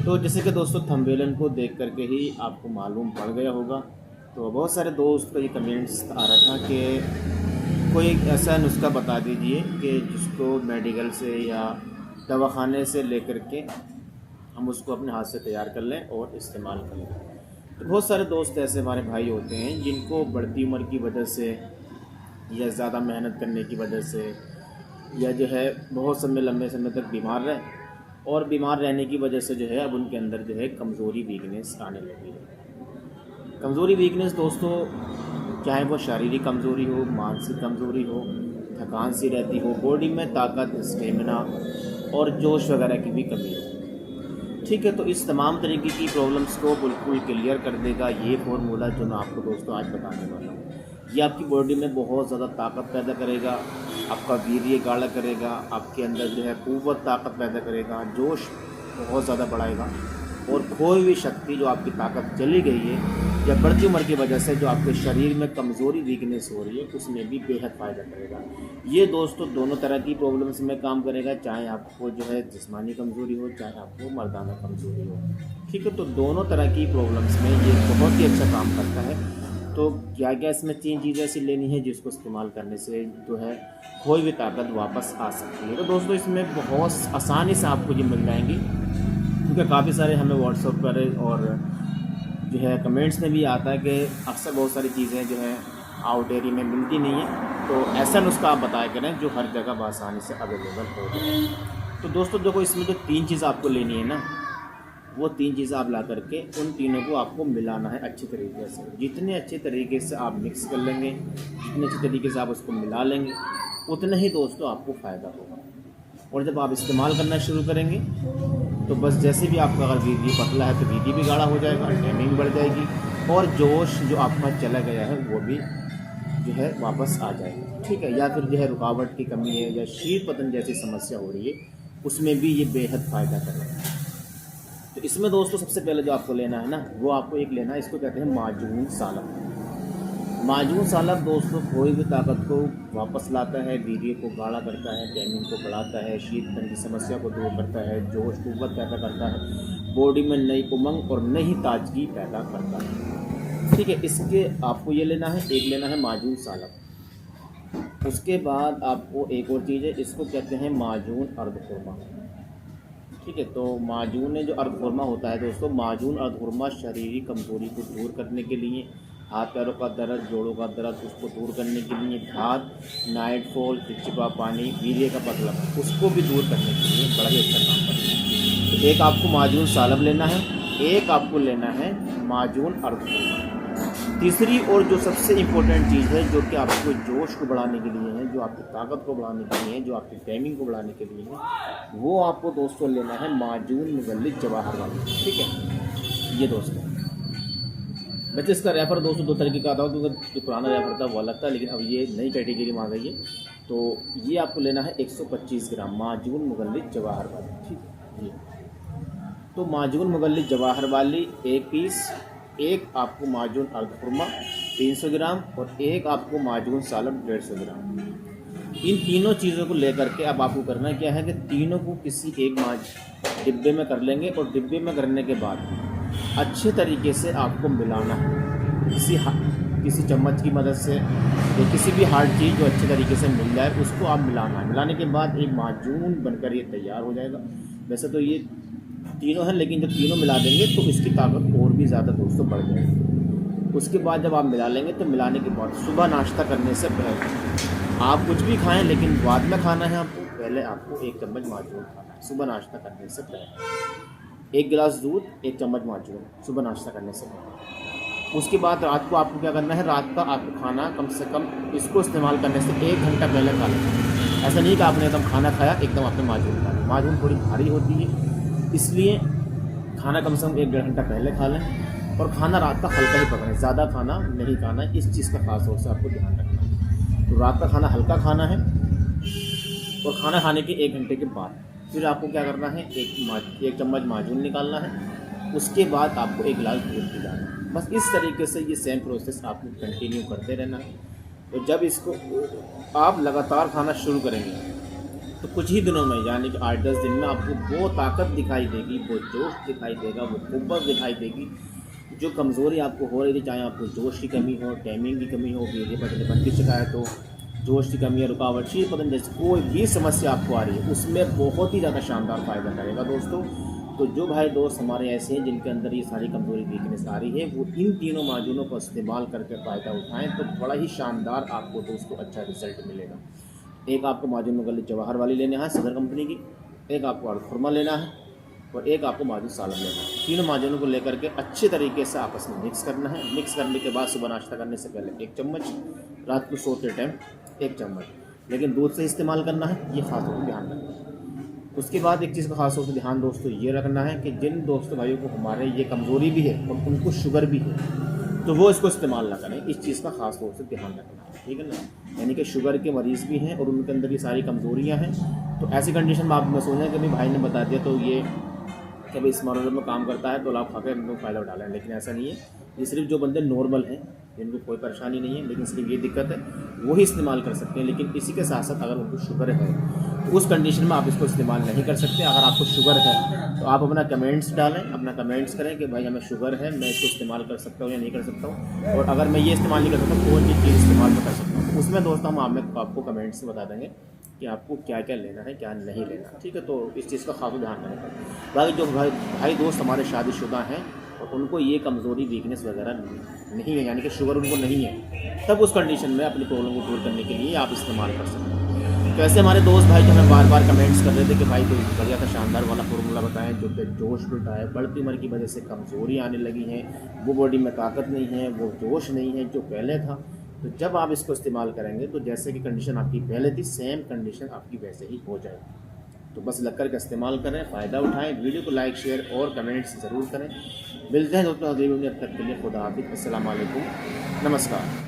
तो जैसे कि दोस्तों थंबनेल को देख करके ही आपको मालूम पड़ गया होगा। तो बहुत सारे दोस्त का ये कमेंट्स आ रहा था कि कोई ऐसा नुस्खा बता दीजिए कि जिसको मेडिकल से या दवाखाने से लेकर के हम उसको अपने हाथ से तैयार कर लें और इस्तेमाल कर लें। तो बहुत सारे दोस्त ऐसे हमारे भाई होते हैं जिनको बढ़ती उम्र की वजह से या ज़्यादा मेहनत करने की वजह से या जो है बहुत समय लंबे समय तक बीमार रहे, और बीमार रहने की वजह से जो है अब उनके अंदर जो है कमज़ोरी वीकनेस आने लगी है। कमज़ोरी वीकनेस दोस्तों, चाहे वो शारीरिक कमज़ोरी हो, मानसिक कमज़ोरी हो, थकान सी रहती हो, बॉडी में ताकत, स्टेमिना और जोश वगैरह की भी कमी हो। ठीक है, तो इस तमाम तरीके की प्रॉब्लम्स को बिल्कुल क्लियर कर देगा ये फार्मूला जो मैं आपको दोस्तों आज बताने वाला हूँ। ये आपकी बॉडी में बहुत ज़्यादा ताकत पैदा करेगा, आपका वीर्य गाढ़ा करेगा, आपके अंदर जो है कुव्वत ताकत पैदा करेगा, जोश बहुत ज़्यादा बढ़ाएगा, और खोई हुई शक्ति जो आपकी ताकत चली गई है या बढ़ती उम्र की वजह से जो आपके शरीर में कमज़ोरी वीकनेस हो रही है उसमें भी बेहद फ़ायदा करेगा। ये दोस्तों दोनों तरह की प्रॉब्लम्स में काम करेगा, चाहे आपको जो है जिस्मानी कमज़ोरी हो, चाहे आपको मर्दाना कमज़ोरी हो। ठीक है, तो दोनों तरह की प्रॉब्लम्स में ये बहुत ही अच्छा काम करता है। तो क्या क्या इसमें 3 चीज़ें ऐसी लेनी है जिसको इस्तेमाल करने से जो है खोई हुई ताकत वापस आ सकती है। तो दोस्तों इसमें बहुत आसानी से आपको ये मिल जाएंगी, क्योंकि काफ़ी सारे हमें व्हाट्सएप पर और जो है कमेंट्स में भी आता है कि अक्सर बहुत सारी चीज़ें जो है आउट एरिया में मिलती नहीं है। तो ऐसा नुस्खा आप बताया करें जो हर जगह बआसानी से अवेलेबल हो जाए। तो दोस्तों देखो, इसमें जो 3 चीज़ें आपको लेनी है ना, वो 3 चीज़ें आप ला करके उन तीनों को आपको मिलाना है अच्छी तरीके से। जितने अच्छे तरीके से आप मिक्स कर लेंगे, जितने अच्छे तरीके से आप उसको मिला लेंगे, उतना ही दोस्तों आपको फ़ायदा होगा। और जब आप इस्तेमाल करना शुरू करेंगे तो बस जैसे भी आपका अगर वीर्य पतला है तो वीर्य भी गाढ़ा हो जाएगा, टाइमिंग बढ़ जाएगी, और जोश जो आपका चला गया है वो भी जो है वापस आ जाएगा। ठीक है, या फिर जो है रुकावट की कमी है या शीत पतन जैसी समस्या हो रही है उसमें भी ये बेहद फ़ायदा करेगा। तो इसमें दोस्तों सबसे पहले जो आपको लेना है ना, वो आपको एक लेना है, इसको कहते हैं माजून सालब। माजून सालब दोस्तों खोई हुई ताकत को वापस लाता है, वीर्य को गाढ़ा करता है, टाइमिंग को बढ़ाता है, शीतपन की समस्या को दूर करता है, जोश कुव्वत पैदा करता है, बॉडी में नई उमंग और नई ताजगी पैदा करता है। ठीक है, इसके आपको ये लेना है, एक लेना है माजून सालब। उसके बाद आपको एक और चीज़ है, इसको कहते हैं माजून अर्धखुरमा। ठीक है, तो माजून जो अर्धखुरमा होता है दोस्तों, माजून अर्धखुरमा शारीरिक कमज़ोरी को दूर करने के लिए, हाथ पैरों का दर्द, जोड़ों का दर्द उसको दूर करने के लिए, घात, नाइटफॉल, चिपचिपा पानी, वीर्य का पतला उसको भी दूर करने के लिए बड़ा ही अच्छा काम करता है। तो एक आपको माजून सालब लेना है, एक आपको लेना है माजून अर्धखुरमा। तीसरी और जो सबसे इम्पोर्टेंट चीज़ है जो कि आपको जोश को बढ़ाने के लिए है, जो आपकी ताकत को बढ़ाने के लिए है, जो आपकी टाइमिंग को बढ़ाने के लिए है, वो आपको दोस्तों लेना है माजून मुगल्लिज जवाहर वाली। ठीक है, ये दोस्तों वैसे इसका रेफर दोस्तों 2 तरीके का आता है, क्योंकि जो पुराना रेफर था वो अलग था, लेकिन अब ये नई कैटेगरी में आ गई है। तो ये आपको लेना है 125 ग्राम माजून मुगल्लिज जवाहर वाली। ठीक है, ये तो माजून मुगल्लिज जवाहर वाली 1 पीस, एक आपको माजून अर्धखुरमा 300 ग्राम, और एक आपको माजून सालब 150 ग्राम। इन तीनों चीज़ों को लेकर के अब आपको करना क्या है कि तीनों को किसी एक डिब्बे में कर लेंगे, और डिब्बे में करने के बाद अच्छे तरीके से आपको मिलाना है, किसी चम्मच की मदद से या किसी भी हार्ड चीज़ जो अच्छे तरीके से मिल जाए उसको आप मिलाना है। मिलाने के बाद एक माजून बनकर ये तैयार हो जाएगा। वैसे तो ये तीनों हैं, लेकिन जब तीनों मिला देंगे तो इसकी ताकत और भी ज़्यादा दोस्तों बढ़ जाएगी। उसके बाद जब आप मिला लेंगे तो मिलाने के बाद सुबह नाश्ता करने से पहले आप कुछ भी खाएं, लेकिन बाद में खाना है आपको, पहले आपको 1 चम्मच माजून खाना है सुबह नाश्ता करने से पहले। 1 गिलास दूध, 1 चम्मच माजून सुबह नाश्ता करने से पहले। उसके बाद रात को आपको क्या करना है, रात का आपको खाना कम से कम इसको इस्तेमाल करने से 1 घंटा पहले खा लेना। ऐसा नहीं कि आपने एकदम खाना खाया एकदम आपने माजून खाया। माजून थोड़ी भारी होती है, इसलिए खाना कम से कम 1-1.5 घंटा पहले खा लें, और खाना रात का हल्का ही पकाएं, ज़्यादा खाना नहीं खाना है। इस चीज़ का खास तौर से आपको ध्यान रखना है। तो रात का खाना हल्का खाना है, और खाना खाने के 1 घंटे के बाद फिर आपको क्या करना है, 1 चम्मच माजून निकालना है। उसके बाद आपको 1 गिलास दूध पिलाना है। बस इस तरीके से ये सेम प्रोसेस आपको कंटिन्यू करते रहना है। तो जब इसको आप लगातार खाना शुरू करेंगे तो कुछ ही दिनों में यानी कि 8-10 दिन में आपको वो ताकत दिखाई देगी, वो जोश दिखाई देगा, वो कुव्वत दिखाई देगी। जो कमज़ोरी आपको हो रही थी, चाहे आपको जोश की कमी हो, टाइमिंग की कमी हो, बिजली पटने की शिकायत हो, जोश की कमी या रुकावट, शीत पतन जैसी कोई भी समस्या आपको आ रही है, उसमें बहुत ही ज़्यादा शानदार फ़ायदा करेगा दोस्तों। तो जो भाई दोस्त हमारे ऐसे हैं जिनके अंदर ये सारी कमज़ोरी वीकनेस आ रही है, वो इन तीनों माजूनों को इस्तेमाल करके फ़ायदा उठाएँ, तो बड़ा ही शानदार आपको दोस्तों अच्छा रिज़ल्ट मिलेगा। एक आपको माजून मुगल्लिद जवाहर वाली लेना है सदर कंपनी की, एक आपको खुरमा लेना है और एक आपको माजून सालन लेना है। तीनों माजूनों को लेकर के अच्छे तरीके से आपस में मिक्स करना है। मिक्स करने के बाद सुबह नाश्ता करने से पहले 1 चम्मच, रात को सोते टाइम 1 चम्मच, लेकिन दूध से इस्तेमाल करना है, ये ख़ास तौर पर ध्यान रखना है। उसके बाद एक चीज़ का खास तौर से ध्यान दोस्तों ये रखना है कि जिन दोस्तों भाइयों को हमारे ये कमज़ोरी भी है और उनको शुगर भी है, तो वो इसको इस्तेमाल ना करें। इस चीज़ का खास तौर से ध्यान रखना है, ठीक है ना। यानी कि शुगर के मरीज़ भी हैं और उनके अंदर ये सारी कमज़ोरियाँ हैं, तो ऐसी कंडीशन में आप मैं सोचें कि भाई ने बता दिया तो ये कि भाई इस मॉडल में काम करता है तो आप खा के उनको फ़ायदा उठा लें, लेकिन ऐसा नहीं है। ये सिर्फ जो बंदे नॉर्मल हैं, जिनको कोई परेशानी नहीं है लेकिन सिर्फ ये दिक्कत है, वही इस्तेमाल कर सकते हैं। लेकिन इसी के साथ साथ अगर उनको शुगर है तो उस कंडीशन में आप इसको इस्तेमाल नहीं कर सकते। अगर आपको शुगर है तो आप अपना कमेंट्स डालें, अपना कमेंट्स करें कि भाई हमें शुगर है, मैं इसको इस्तेमाल कर सकता हूँ या नहीं कर सकता हूँ, और अगर मैं ये इस्तेमाल नहीं कर सकता कौन सी चीज़ इस्तेमाल में कर सकता हूँ। उसमें दोस्तों हम आपको कमेंट्स में बता देंगे कि आपको क्या क्या लेना है, क्या नहीं लेना, ठीक है। तो इस चीज़ का खास ध्यान रखें। बाकी जो भाई दोस्त हमारे शादीशुदा हैं और उनको ये कमज़ोरी वीकनेस वगैरह नहीं है, यानी कि शुगर उनको नहीं है, तब उस कंडीशन में अपनी प्रॉब्लम को दूर करने के लिए आप इस्तेमाल कर सकते हैं। तो ऐसे हमारे दोस्त भाई जो हमें बार बार कमेंट्स कर रहे थे कि भाई कोई बढ़िया सा शानदार वाला फार्मूला बताएं जो कि जोश लुटा है, बढ़ती उम्र की वजह से कमज़ोरी आने लगी है, वो बॉडी में ताकत नहीं है, वो जोश नहीं है जो पहले था। तो जब आप इसको इस्तेमाल करेंगे तो जैसे कि कंडीशन आपकी पहले थी, सेम कंडीशन आपकी वैसे ही हो जाएगी। तो बस लग कर के इस्तेमाल करें, फ़ायदा उठाएं। वीडियो को लाइक, शेयर और कमेंट्स ज़रूर करें। मिलते हैं दोस्तों अगली वीडियो में, तब तक के लिए खुदा हाफिज़, अस्सलाम वालेकुम, नमस्कार।